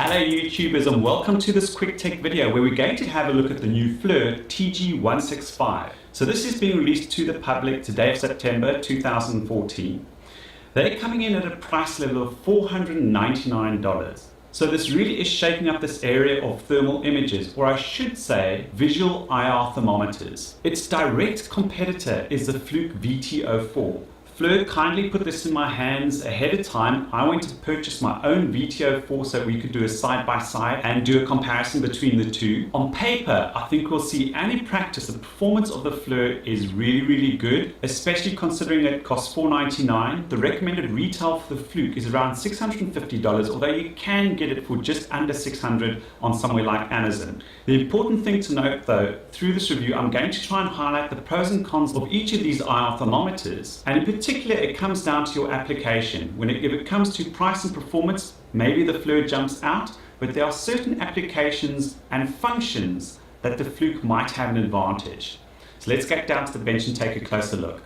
Hello YouTubers and welcome to this quick tech video where we're going to have a look at the new FLIR TG165. So this is being released to the public today of September 2014. They're coming in at a price level of $499. So this really is shaking up this area of thermal images, or I should say visual IR thermometers. Its direct competitor is the Fluke VT04. FLIR kindly put this in my hands ahead of time. I went to purchase my own VT04 so we could do a side-by-side and do a comparison between the two. On paper, I think we'll see, and in practice, the performance of the FLIR is really good, especially considering it costs $499. The recommended retail for the Fluke is around $650, although you can get it for just under $600 on somewhere like Amazon. The important thing to note though, through this review, I'm going to try and highlight the pros and cons of each of these IR thermometers, and in particular it comes down to your application. If it comes to price and performance, maybe the FLIR jumps out, but there are certain applications and functions that the Fluke might have an advantage. So let's get down to the bench and take a closer look.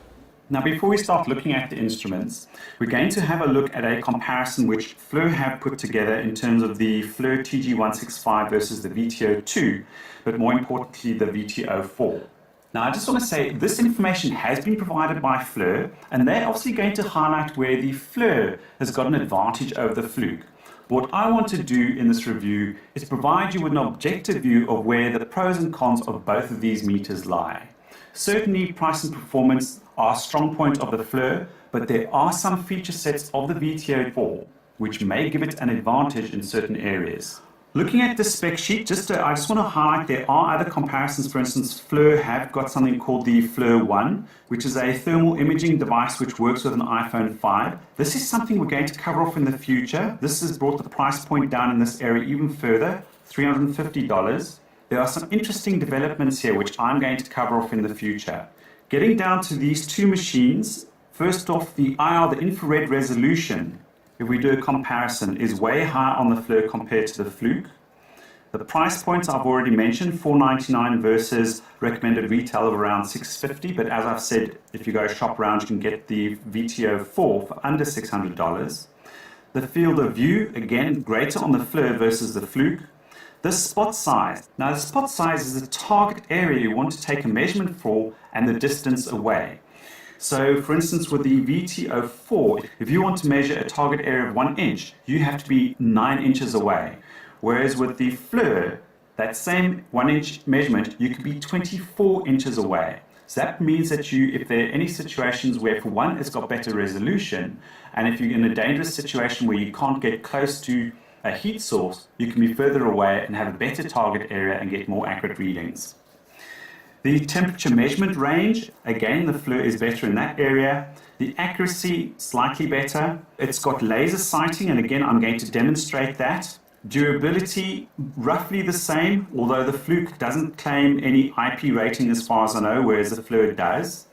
Now before we start looking at the instruments, we're going to have a look at a comparison which FLIR have put together in terms of the FLIR TG165 versus the VT02, but more importantly the VT04. Now I just want to say this information has been provided by FLIR, and they're obviously going to highlight where the FLIR has got an advantage over the Fluke. What I want to do in this review is provide you with an objective view of where the pros and cons of both of these meters lie. Certainly price and performance are a strong point of the FLIR, but there are some feature sets of the VT04 which may give it an advantage in certain areas. Looking at the spec sheet, I just want to highlight there are other comparisons. For instance, FLIR have got something called the FLIR One, which is a thermal imaging device which works with an iPhone 5. This is something we're going to cover off in the future. This has brought the price point down in this area even further, $350. There are some interesting developments here which I'm going to cover off in the future. Getting down to these two machines, first off, the IR, the infrared resolution, if we do a comparison, is way higher on the FLIR compared to the Fluke. The price points I've already mentioned, $499 versus recommended retail of around $650, but as I've said, if you go shop around, you can get the VT04 for under $600. The field of view, again, greater on the FLIR versus the Fluke. The spot size. Now the spot size is the target area you want to take a measurement for and the distance away. So for instance with the VT04, if you want to measure a target area of 1 inch, you have to be 9 inches away. Whereas with the FLIR, that same 1 inch measurement, you could be 24 inches away. So that means that if there are any situations where, for one, it's got better resolution, and if you're in a dangerous situation where you can't get close to a heat source, you can be further away and have a better target area and get more accurate readings. The temperature measurement range, again, the FLIR is better in that area. The accuracy, slightly better. It's got laser sighting, and again, I'm going to demonstrate that. Durability, roughly the same, although the Fluke doesn't claim any IP rating as far as I know, whereas the FLIR does.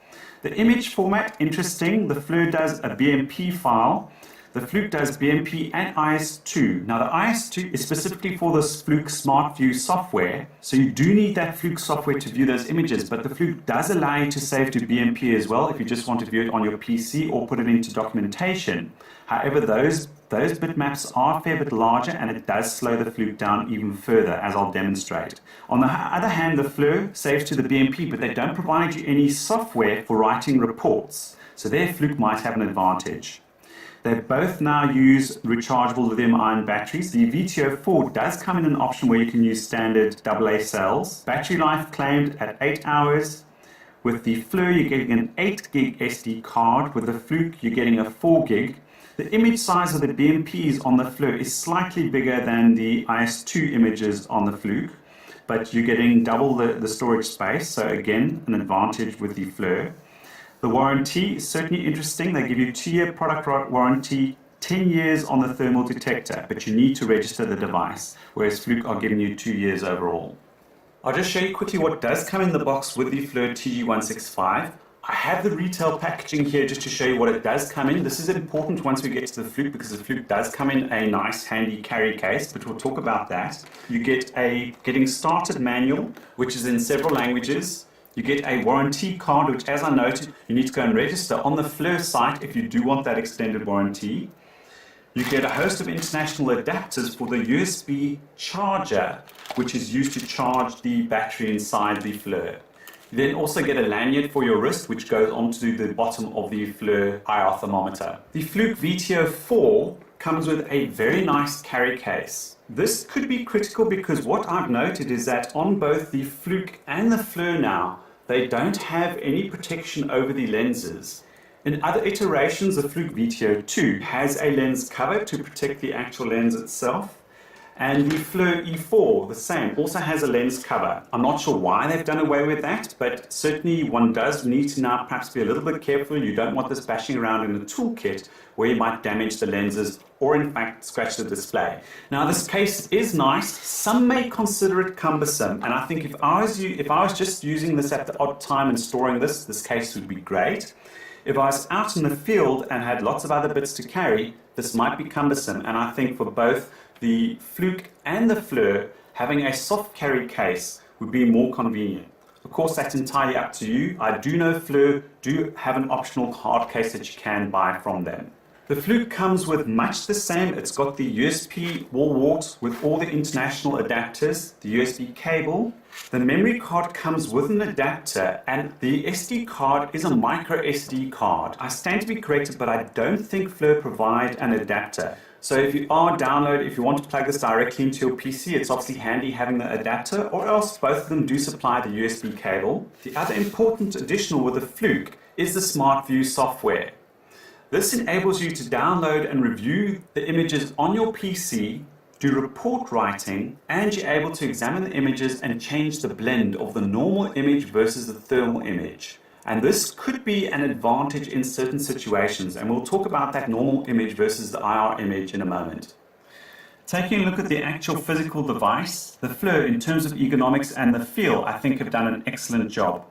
The image format, interesting. The FLIR does a BMP file. The Fluke does BMP and IS2. Now the IS2 is specifically for this Fluke Smart View software, so you do need that Fluke software to view those images, but the Fluke does allow you to save to BMP as well if you just want to view it on your PC or put it into documentation. However, those bitmaps are a fair bit larger, and it does slow the Fluke down even further, as I'll demonstrate. On the other hand, the FLIR saves to the BMP, but they don't provide you any software for writing reports, so their Fluke might have an advantage. They both now use rechargeable lithium-ion batteries. The VT04 does come in an option where you can use standard AA cells. Battery life claimed at 8 hours. With the FLIR, you're getting an 8 gig SD card. With the Fluke, you're getting a 4 gig. The image size of the BMPs on the FLIR is slightly bigger than the IS2 images on the Fluke, but you're getting double the storage space, so again, an advantage with the FLIR. The warranty is certainly interesting. They give you 2-year product warranty, 10 years on the thermal detector, but you need to register the device, whereas Fluke are giving you 2 years overall. I'll just show you quickly what does come in the box with the FLIR TG165. I have the retail packaging here just to show you what it does come in. This is important once we get to the Fluke, because the Fluke does come in a nice handy carry case, but we'll talk about that. You get a getting started manual, which is in several languages. You get a warranty card, which, as I noted, you need to go and register on the FLIR site if you do want that extended warranty. You get a host of international adapters for the USB charger, which is used to charge the battery inside the FLIR. You then also get a lanyard for your wrist, which goes onto the bottom of the FLIR IR thermometer. The Fluke VT04 comes with a very nice carry case. This could be critical because what I've noted is that on both the Fluke and the FLIR now, they don't have any protection over the lenses. In other iterations, the Fluke VT02 has a lens cover to protect the actual lens itself. And the FLIR E4, the same, also has a lens cover. I'm not sure why they've done away with that, but certainly one does need to now perhaps be a little bit careful. You don't want this bashing around in the toolkit where you might damage the lenses or in fact scratch the display. Now this case is nice. Some may consider it cumbersome, and I think if I was just using this at the odd time and storing this case would be great. If I was out in the field and had lots of other bits to carry, this might be cumbersome, and I think for both the Fluke and the FLIR, having a soft carry case would be more convenient. Of course, that's entirely up to you. I do know FLIR do have an optional hard case that you can buy from them. The Fluke comes with much the same. It's got the USB wall wart with all the international adapters, the USB cable. The memory card comes with an adapter, and the SD card is a micro SD card. I stand to be corrected, but I don't think FLIR provide an adapter. So if you want to plug this directly into your PC, it's obviously handy having the adapter, or else both of them do supply the USB cable. The other important additional with the Fluke is the Smart View software. This enables you to download and review the images on your PC, do report writing, and you're able to examine the images and change the blend of the normal image versus the thermal image. And this could be an advantage in certain situations, and we'll talk about that normal image versus the IR image in a moment. Taking a look at the actual physical device, the FLIR, in terms of ergonomics and the feel, I think have done an excellent job.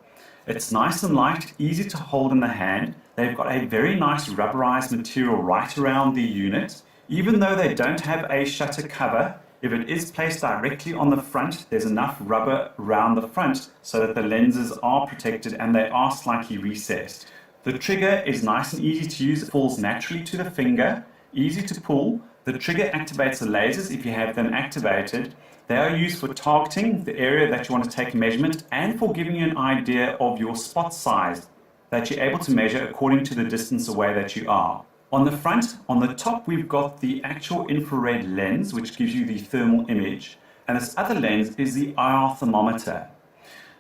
It's nice and light, easy to hold in the hand. They've got a very nice rubberized material right around the unit. Even though they don't have a shutter cover, if it is placed directly on the front, there's enough rubber around the front so that the lenses are protected and they are slightly recessed. The trigger is nice and easy to use. It falls naturally to the finger, easy to pull. The trigger activates the lasers if you have them activated. They are used for targeting the area that you want to take a measurement and for giving you an idea of your spot size that you're able to measure according to the distance away that you are. On the front, on the top, we've got the actual infrared lens, which gives you the thermal image, and this other lens is the IR thermometer.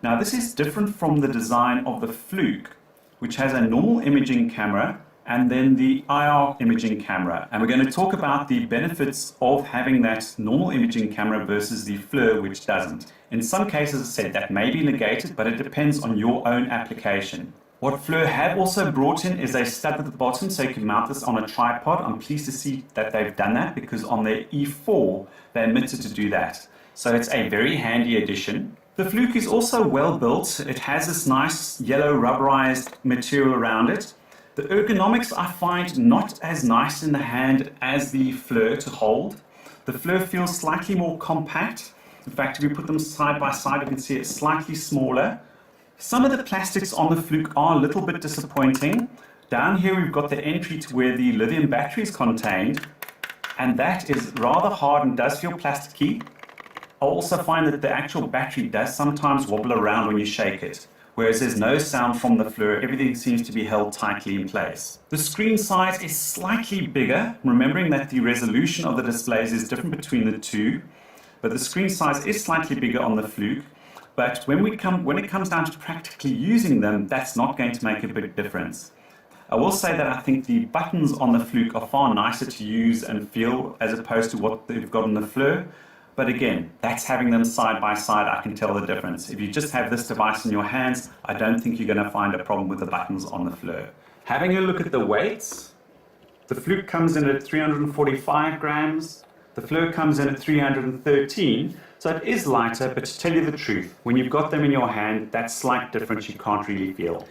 Now, this is different from the design of the Fluke, which has a normal imaging camera and then the IR imaging camera. And we're going to talk about the benefits of having that normal imaging camera versus the FLIR, which doesn't. In some cases, as I said, that may be negated, but it depends on your own application. What FLIR have also brought in is a stud at the bottom so you can mount this on a tripod. I'm pleased to see that they've done that because on their E4 they omitted to do that. So it's a very handy addition. The Fluke is also well built. It has this nice yellow rubberized material around it. The ergonomics I find not as nice in the hand as the FLIR to hold. The FLIR feels slightly more compact. In fact, if we put them side by side, you can see it's slightly smaller. Some of the plastics on the Fluke are a little bit disappointing. Down here we've got the entry to where the lithium battery is contained, and that is rather hard and does feel plasticky. I also find that the actual battery does sometimes wobble around when you shake it, whereas there's no sound from the FLIR. Everything seems to be held tightly in place. The screen size is slightly bigger, remembering that the resolution of the displays is different between the two, but the screen size is slightly bigger on the Fluke. But when it comes down to practically using them, that's not going to make a big difference. I will say that I think the buttons on the Fluke are far nicer to use and feel as opposed to what they've got on the FLIR. But again, that's having them side by side, I can tell the difference. If you just have this device in your hands, I don't think you're going to find a problem with the buttons on the FLIR. Having a look at the weights, the Fluke comes in at 345 grams, the FLIR comes in at 313, so it is lighter, but to tell you the truth, when you've got them in your hand, that slight difference you can't really feel.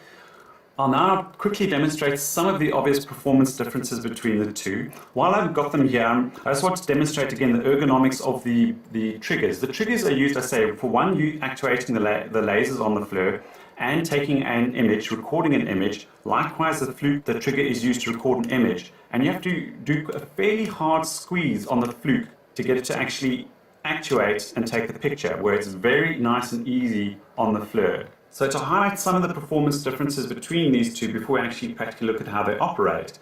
I'll now quickly demonstrate some of the obvious performance differences between the two. While I've got them here, I just want to demonstrate again the ergonomics of the triggers. The triggers are used, I say, for one, you actuating the lasers on the FLIR, and taking an image, recording an image. Likewise, the trigger is used to record an image, and you have to do a fairly hard squeeze on the Fluke to get it to actually actuate and take the picture, where it's very nice and easy on the FLIR. So to highlight some of the performance differences between these two before we actually practically look at how they operate,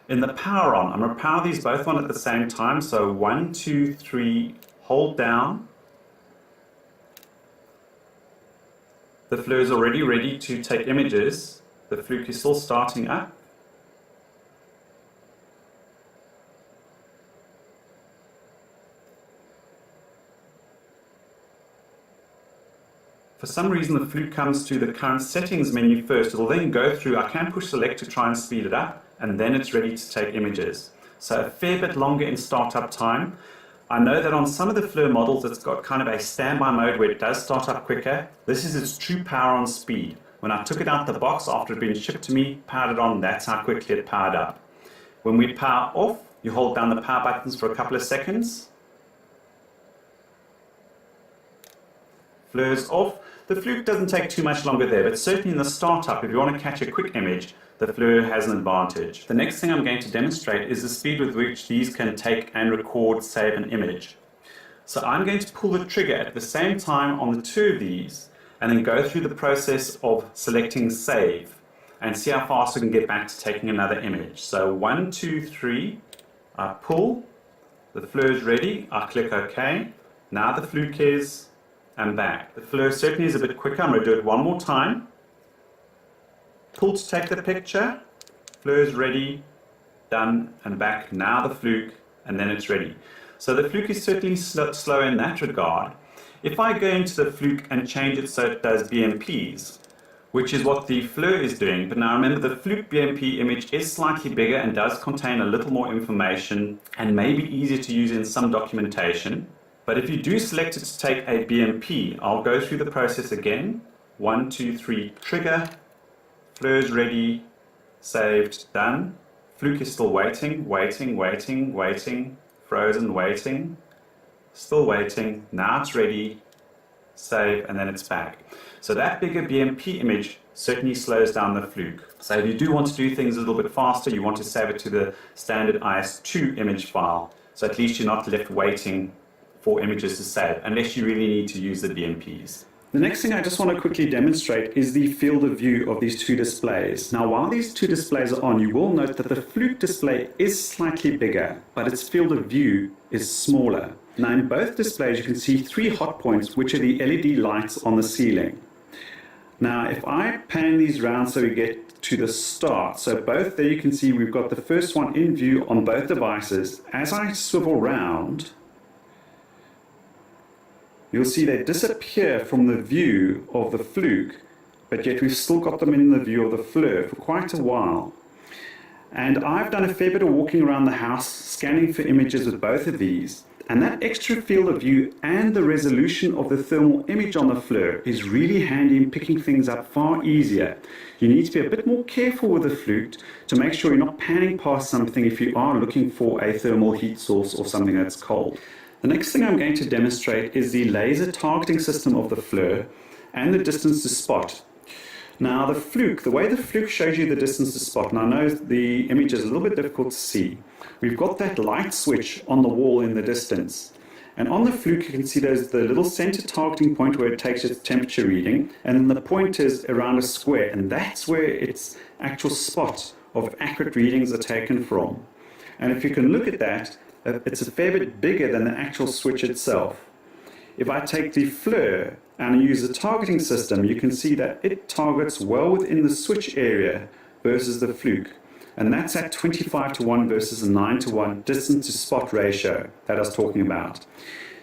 in the power on, I'm going to power these both on at the same time. So 1, 2, 3, hold down. The FLIR is already ready to take images. The Fluke is still starting up. For some reason, the Fluke comes to the current settings menu first. It'll then go through. I can push select to try and speed it up, and then it's ready to take images. So a fair bit longer in startup time. I know that on some of the FLIR models, it's got kind of a standby mode where it does start up quicker. This is its true power on speed. When I took it out the box after it had been shipped to me, powered it on, that's how quickly it powered up. When we power off, you hold down the power buttons for a couple of seconds. FLIR's off. The Fluke doesn't take too much longer there, but certainly in the startup, if you want to catch a quick image, the FLIR has an advantage. The next thing I'm going to demonstrate is the speed with which these can take and record, save an image. So I'm going to pull the trigger at the same time on the two of these, and then go through the process of selecting save, and see how fast we can get back to taking another image. So 1, 2, 3, I pull, the FLIR is ready, I click OK. Now the Fluke is, and back. The FLIR certainly is a bit quicker. I'm going to do it one more time. Pull to take the picture. FLIR is ready, done, and back. Now the Fluke, and then it's ready. So the Fluke is certainly slow in that regard. If I go into the Fluke and change it so it does BMPs, which is what the FLIR is doing, but now remember the Fluke BMP image is slightly bigger and does contain a little more information and may be easier to use in some documentation. But if you do select it to take a BMP, I'll go through the process again. 1, 2, 3, trigger. FLIR is ready, saved, done. Fluke is still waiting, frozen, waiting, still waiting. Now it's ready, save, and then it's back. So that bigger BMP image certainly slows down the Fluke. So if you do want to do things a little bit faster, you want to save it to the standard IS2 image file. So at least you're not left waiting for images to save, unless you really need to use the BMPs. The next thing I just want to quickly demonstrate is the field of view of these two displays. Now, while these two displays are on, you will note that the Fluke display is slightly bigger, but its field of view is smaller. Now, in both displays, you can see 3 hot points, which are the LED lights on the ceiling. Now, if I pan these round so we get to the start, so both there you can see we've got the first one in view on both devices. As I swivel round, you'll see they disappear from the view of the Fluke, but yet we've still got them in the view of the FLIR for quite a while. And I've done a fair bit of walking around the house, scanning for images with both of these. And that extra field of view and the resolution of the thermal image on the FLIR is really handy in picking things up far easier. You need to be a bit more careful with the Fluke to make sure you're not panning past something if you are looking for a thermal heat source or something that's cold. The next thing I'm going to demonstrate is the laser targeting system of the FLIR and the distance to spot. Now the Fluke, the way the Fluke shows you the distance to spot, and I know the image is a little bit difficult to see, we've got that light switch on the wall in the distance. And on the Fluke you can see there's the little center targeting point where it takes its temperature reading, and then the point is around a square, and that's where its actual spot of accurate readings are taken from. And if you can look at that, it's a fair bit bigger than the actual switch itself. If I take the FLIR and use the targeting system, you can see that it targets well within the switch area versus the Fluke. And that's at 25:1 versus a 9:1 distance to spot ratio that I was talking about.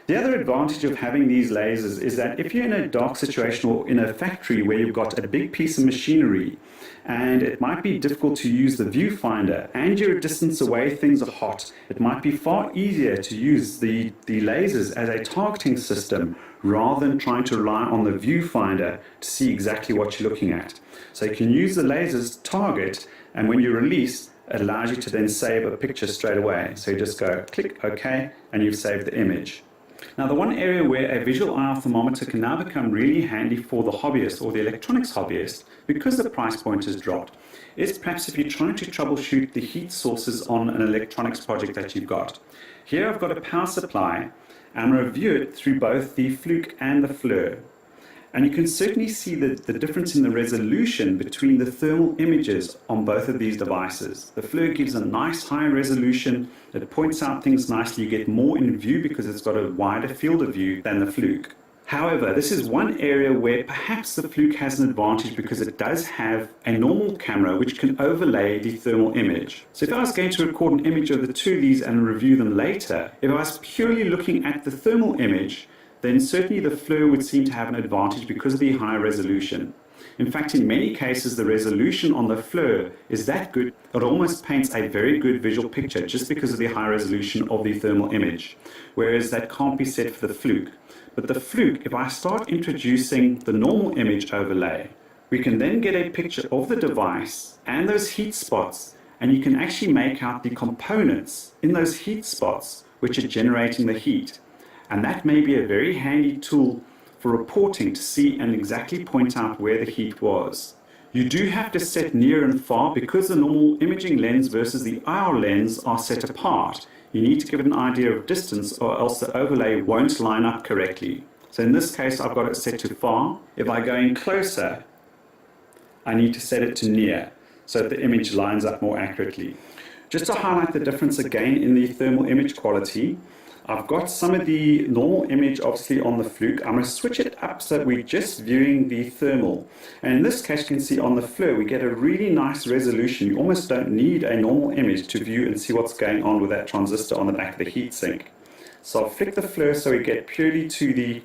The other advantage of having these lasers is that if you're in a dark situation or in a factory where you've got a big piece of machinery and it might be difficult to use the viewfinder and you're a distance away, things are hot, it might be far easier to use the lasers as a targeting system rather than trying to rely on the viewfinder to see exactly what you're looking at. So you can use the lasers to target, and when you release, it allows you to then save a picture straight away. So you just go click OK and you've saved the image. Now, the one area where a visual IR thermometer can now become really handy for the hobbyist or the electronics hobbyist, because the price point has dropped, is perhaps if you're trying to troubleshoot the heat sources on an electronics project that you've got. Here I've got a power supply, and I'm going to review it through both the Fluke and the FLIR. And you can certainly see the difference in the resolution between the thermal images on both of these devices. The FLIR gives a nice high resolution, it points out things nicely, you get more in view because it's got a wider field of view than the Fluke. However, this is one area where perhaps the Fluke has an advantage because it does have a normal camera which can overlay the thermal image. So if I was going to record an image of the two of these and review them later, if I was purely looking at the thermal image, then certainly the FLIR would seem to have an advantage because of the high resolution. In fact, in many cases, the resolution on the FLIR is that good, it almost paints a very good visual picture just because of the high resolution of the thermal image, whereas that can't be said for the Fluke. But the Fluke, if I start introducing the normal image overlay, we can then get a picture of the device and those heat spots, and you can actually make out the components in those heat spots which are generating the heat. And that may be a very handy tool for reporting to see and exactly point out where the heat was. You do have to set near and far because the normal imaging lens versus the IR lens are set apart. You need to give it an idea of distance or else the overlay won't line up correctly. So in this case, I've got it set to far. If I go in closer, I need to set it to near so that the image lines up more accurately. Just to highlight the difference again in the thermal image quality, I've got some of the normal image obviously on the Fluke. I'm going to switch it up so that we're just viewing the thermal. And in this case, you can see on the FLIR, we get a really nice resolution. You almost don't need a normal image to view and see what's going on with that transistor on the back of the heatsink. So I'll flick the FLIR so we get purely to the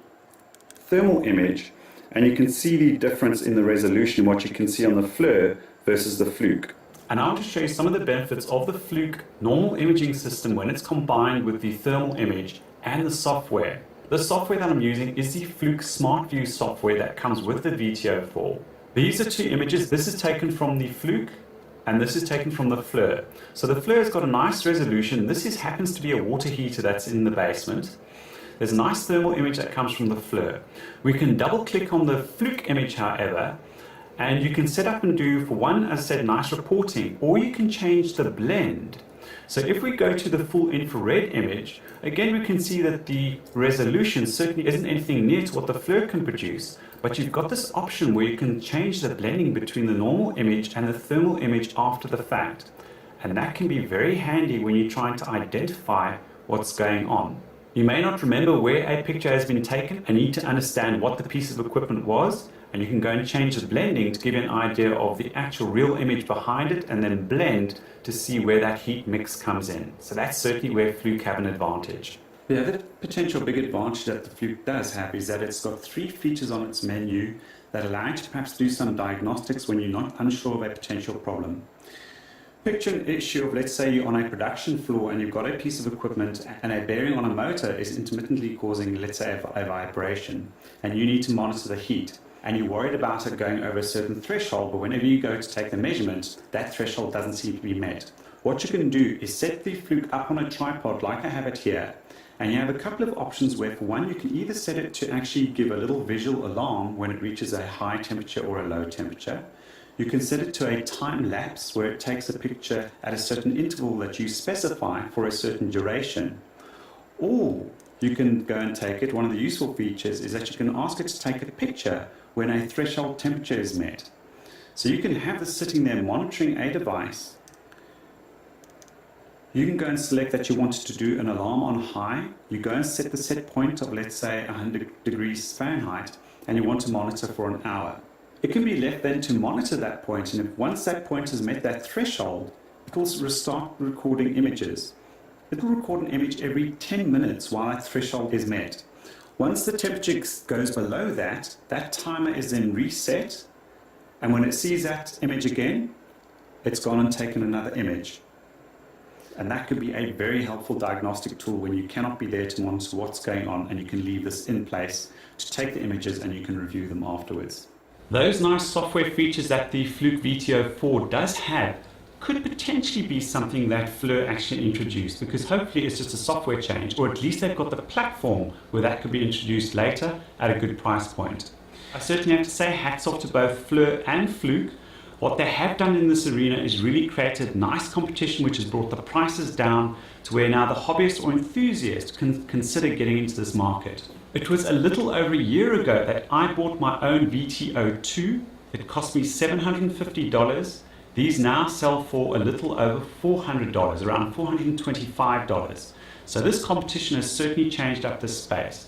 thermal image, and you can see the difference in the resolution, what you can see on the FLIR versus the Fluke. And I want to show you some of the benefits of the Fluke normal imaging system when it's combined with the thermal image and the software. The software that I'm using is the Fluke Smart View software that comes with the VT04. These are two images. This is taken from the Fluke and this is taken from the FLIR. So the FLIR has got a nice resolution. This happens to be a water heater that's in the basement. There's a nice thermal image that comes from the FLIR. We can double click on the Fluke image, however, and you can set up and do, for one, as I said, nice reporting, or you can change the blend. So if we go to the full infrared image, again we can see that the resolution certainly isn't anything near to what the FLIR can produce, but you've got this option where you can change the blending between the normal image and the thermal image after the fact. And that can be very handy when you're trying to identify what's going on. You may not remember where a picture has been taken and need to understand what the piece of equipment was, and you can go and change the blending to give you an idea of the actual real image behind it and then blend to see where that heat mix comes in. So that's certainly where Fluke have an advantage. The other potential big advantage that the Fluke does have is that it's got 3 features on its menu that allow you to perhaps do some diagnostics when you're not unsure of a potential problem. Picture an issue of, let's say you're on a production floor and you've got a piece of equipment and a bearing on a motor is intermittently causing, let's say, a vibration, and you need to monitor the heat. And you're worried about it going over a certain threshold, but whenever you go to take the measurement, that threshold doesn't seem to be met. What you can do is set the Fluke up on a tripod like I have it here, and you have a couple of options where, for one, you can either set it to actually give a little visual alarm when it reaches a high temperature or a low temperature. You can set it to a time lapse where it takes a picture at a certain interval that you specify for a certain duration. Or you can go and take it, one of the useful features is that you can ask it to take a picture when a threshold temperature is met. So you can have this sitting there monitoring a device. You can go and select that you want to do an alarm on high. You go and set the set point of, let's say, 100 degrees Fahrenheit, and you want to monitor for an hour. It can be left then to monitor that point, and if once that point has met that threshold, it will start recording images. It will record an image every 10 minutes while that threshold is met. Once the temperature goes below that, that timer is then reset, and when it sees that image again, it's gone and taken another image. And that could be a very helpful diagnostic tool when you cannot be there to monitor what's going on, and you can leave this in place to take the images and you can review them afterwards. Those nice software features that the Fluke VT04 does have could potentially be something that FLIR actually introduced, because hopefully it's just a software change, or at least they've got the platform where that could be introduced later at a good price point. I certainly have to say hats off to both FLIR and Fluke. What they have done in this arena is really created nice competition which has brought the prices down to where now the hobbyist or enthusiast can consider getting into this market. It was a little over a year ago that I bought my own VT02. It cost me $750. These now sell for a little over $400, around $425. So this competition has certainly changed up this space.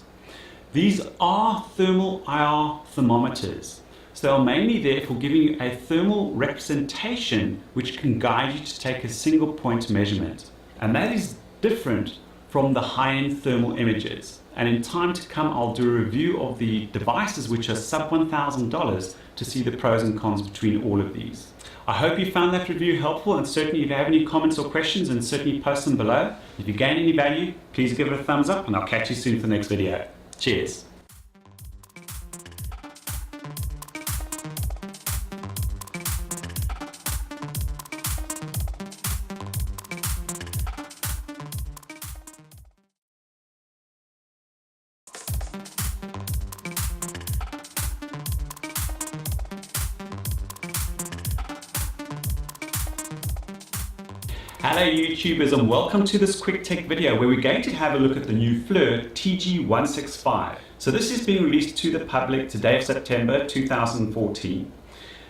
These are thermal IR thermometers. So they are mainly there for giving you a thermal representation which can guide you to take a single point measurement. And that is different from the high-end thermal images. And in time to come, I'll do a review of the devices which are sub $1,000 to see the pros and cons between all of these. I hope you found that review helpful, and certainly if you have any comments or questions, then certainly post them below. If you gain any value, please give it a thumbs up, and I'll catch you soon for the next video. Cheers. Hello YouTubers, and welcome to this quick tech video where we're going to have a look at the new FLIR TG165. So this is being released to the public today of September 2014.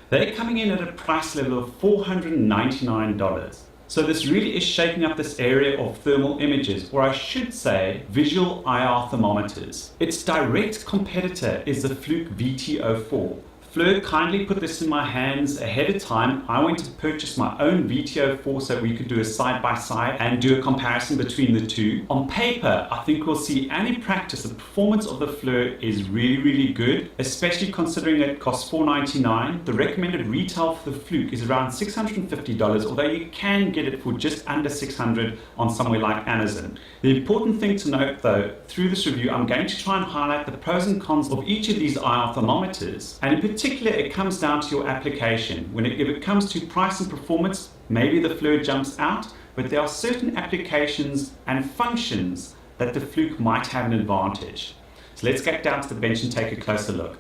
They're coming in at a price level of $499. So this really is shaking up this area of thermal images, or I should say visual IR thermometers. Its direct competitor is the Fluke VT04. FLIR kindly put this in my hands ahead of time. I went to purchase my own VT04 so we could do a side-by-side and do a comparison between the two. On paper, I think we'll see, and in practice, the performance of the FLIR is really good, especially considering it costs $499. The recommended retail for the Fluke is around $650, although you can get it for just under $600 on somewhere like Amazon. The important thing to note though, through this review, I'm going to try and highlight the pros and cons of each of these IR thermometers, and in particular it comes down to your application. If it comes to price and performance, maybe the FLIR jumps out, but there are certain applications and functions that the Fluke might have an advantage. So let's get down to the bench and take a closer look.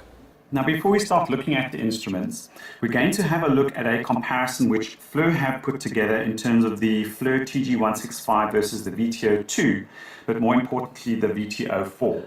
Now before we start looking at the instruments, we're going to have a look at a comparison which FLIR have put together in terms of the FLIR TG165 versus the VT02, but more importantly the VT04.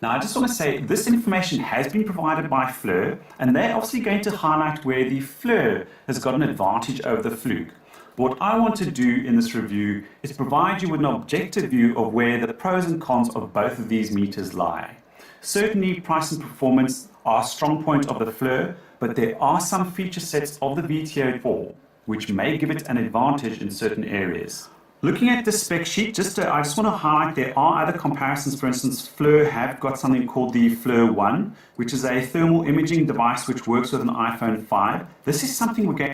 Now I just want to say this information has been provided by FLIR, and they're obviously going to highlight where the FLIR has got an advantage over the Fluke. What I want to do in this review is provide you with an objective view of where the pros and cons of both of these meters lie. Certainly price and performance are a strong point of the FLIR, but there are some feature sets of the VT04 which may give it an advantage in certain areas. Looking at the spec sheet, I just want to highlight there are other comparisons. For instance, FLIR have got something called the FLIR 1, which is a thermal imaging device which works with an iPhone 5. This is something we're going